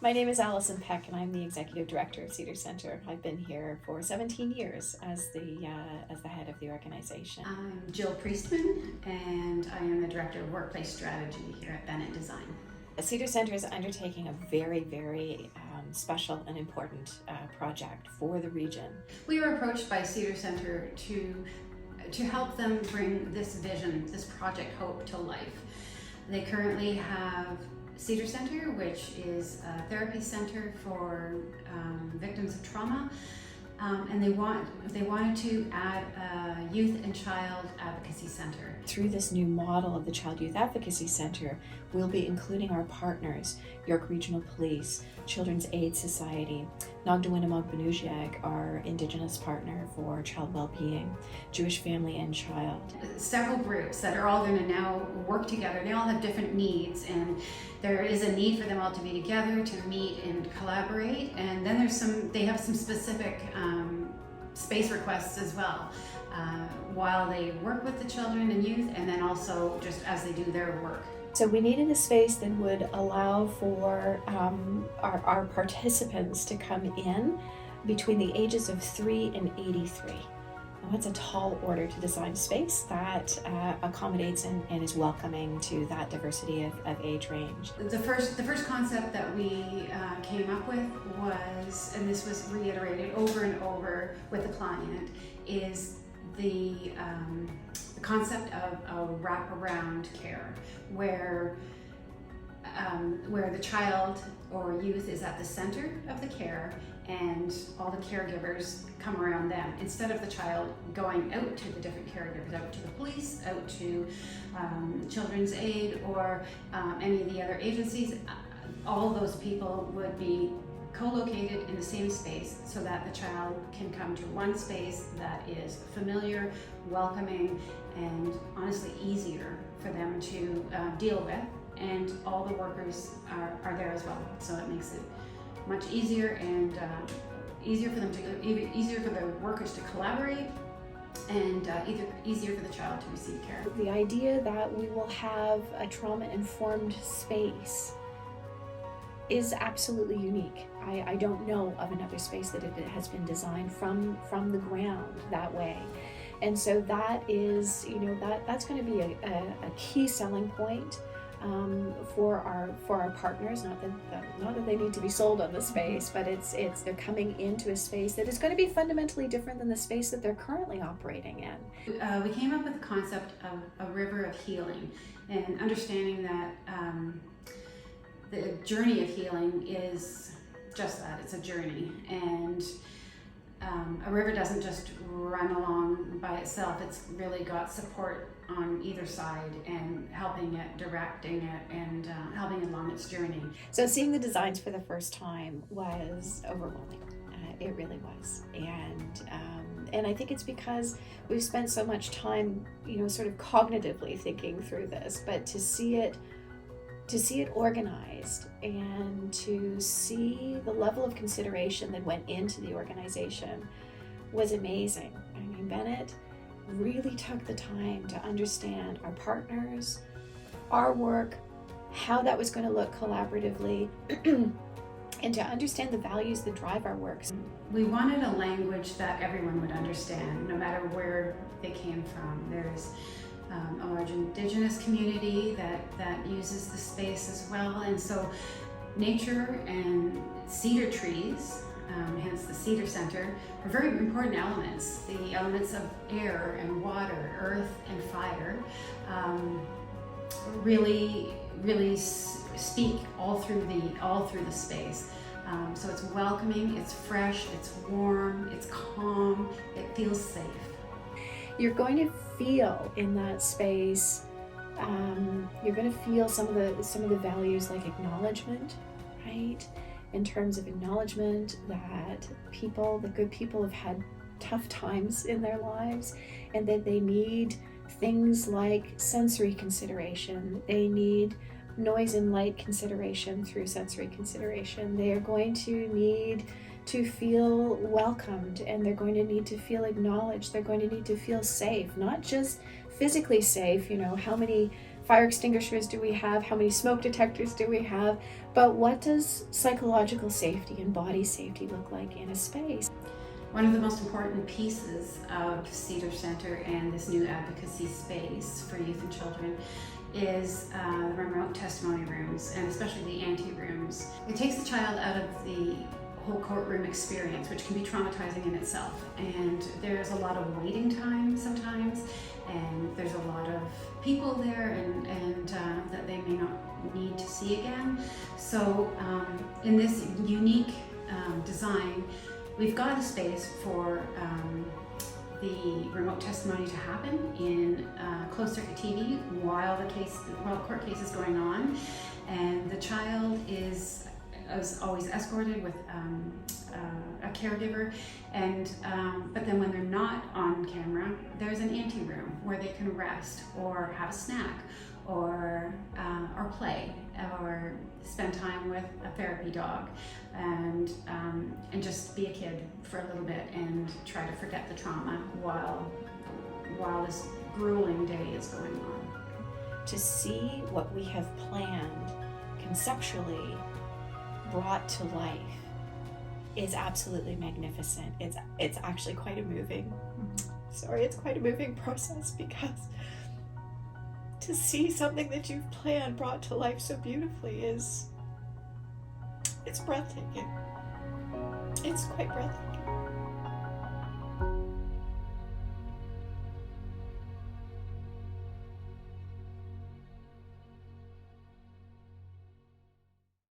My name is Alison Peck, and I'm the Executive Director of Cedar Center. I've been here for 17 years as the head of the organization. I'm Jill Priestman, and I am the Director of Workplace Strategy here at Bennett Design. Cedar Center is undertaking a very, very special and important project for the region. We were approached by Cedar Center to help them bring this vision, this Project Hope, to life. They currently have Cedar Center, which is a therapy center for victims of trauma, and they wanted to add a youth and child advocacy center. Through this new model of the Child Youth Advocacy Center, we'll be including our partners, York Regional Police, Children's Aid Society, Nagda-Winnemog-Benujiag, our Indigenous partner for child well-being, Jewish Family and Child. Several groups that are all going to now work together. They all have different needs, and there is a need for them all to be together, to meet and collaborate. And then they have some specific space requests as well, while they work with the children and youth, and then also just as they do their work. So we needed a space that would allow for our participants to come in between the ages of 3 and 83. Now, that's a tall order to design space that accommodates and is welcoming to that diversity of age range. The first concept that we came up with was, and this was reiterated over and over with the client, is the concept of a wraparound care, where the child or youth is at the center of the care, and all the caregivers come around them, instead of the child going out to the different caregivers, out to the police, out to Children's Aid, or any of the other agencies. All those people would be co-located in the same space, so that the child can come to one space that is familiar, welcoming, and honestly easier for them to deal with. And all the workers are there as well, so it makes it much easier, and easier for the workers to collaborate, and easier for the child to receive care. The idea that we will have a trauma-informed space is absolutely unique. I don't know of another space that it has been designed from the ground that way. And so that is, that's going to be a key selling point for our partners. Not that they need to be sold on the space, but they're coming into a space that is going to be fundamentally different than the space that they're currently operating in. We came up with the concept of a river of healing, and understanding that the journey of healing is just that, it's a journey. And a river doesn't just run along by itself. It's really got support on either side, and helping it, directing it, and helping along its journey. So seeing the designs for the first time was overwhelming. It really was. And I think it's because we've spent so much time, sort of cognitively thinking through this, but to see it organized, and to see the level of consideration that went into the organization was amazing. I mean, Bennett really took the time to understand our partners, our work, how that was going to look collaboratively, and to understand the values that drive our work. We wanted a language that everyone would understand, no matter where they came from. There's a large Indigenous community that uses the space as well, and so nature and cedar trees, hence the Cedar Center, are very important elements. The elements of air and water, earth and fire, really speak all through the space. So it's welcoming, it's fresh, it's warm, it's calm, it feels safe. You're going to feel in that space, you're going to feel some of the values, like acknowledgement, right? In terms of acknowledgement that the good people have had tough times in their lives, and that they need things like sensory consideration. They need noise and light consideration through sensory consideration. They are going to need to feel welcomed, and they're going to need to feel acknowledged. They're going to need to feel safe, not just physically safe, how many fire extinguishers do we have? How many smoke detectors do we have? But what does psychological safety and body safety look like in a space? One of the most important pieces of Cedar Center and this new advocacy space for youth and children is the remote testimony rooms, and especially the ante rooms. It takes the child out of the whole courtroom experience, which can be traumatizing in itself. And there's a lot of waiting time sometimes, and there's a lot of people there and that they may not need to see again. So in this unique design, we've got a space for the remote testimony to happen in closed circuit TV while the court case is going on, and the child is always escorted with a caregiver, and but then when they're not on camera, there's an ante room where they can rest or have a snack or play or spend time with a therapy dog, and just be a kid for a little bit and try to forget the trauma while this grueling day is going on. To see what we have planned conceptually brought to life is absolutely magnificent. It's actually quite a moving, it's quite a moving process, because to see something that you've planned brought to life so beautifully it's breathtaking. It's quite breathtaking.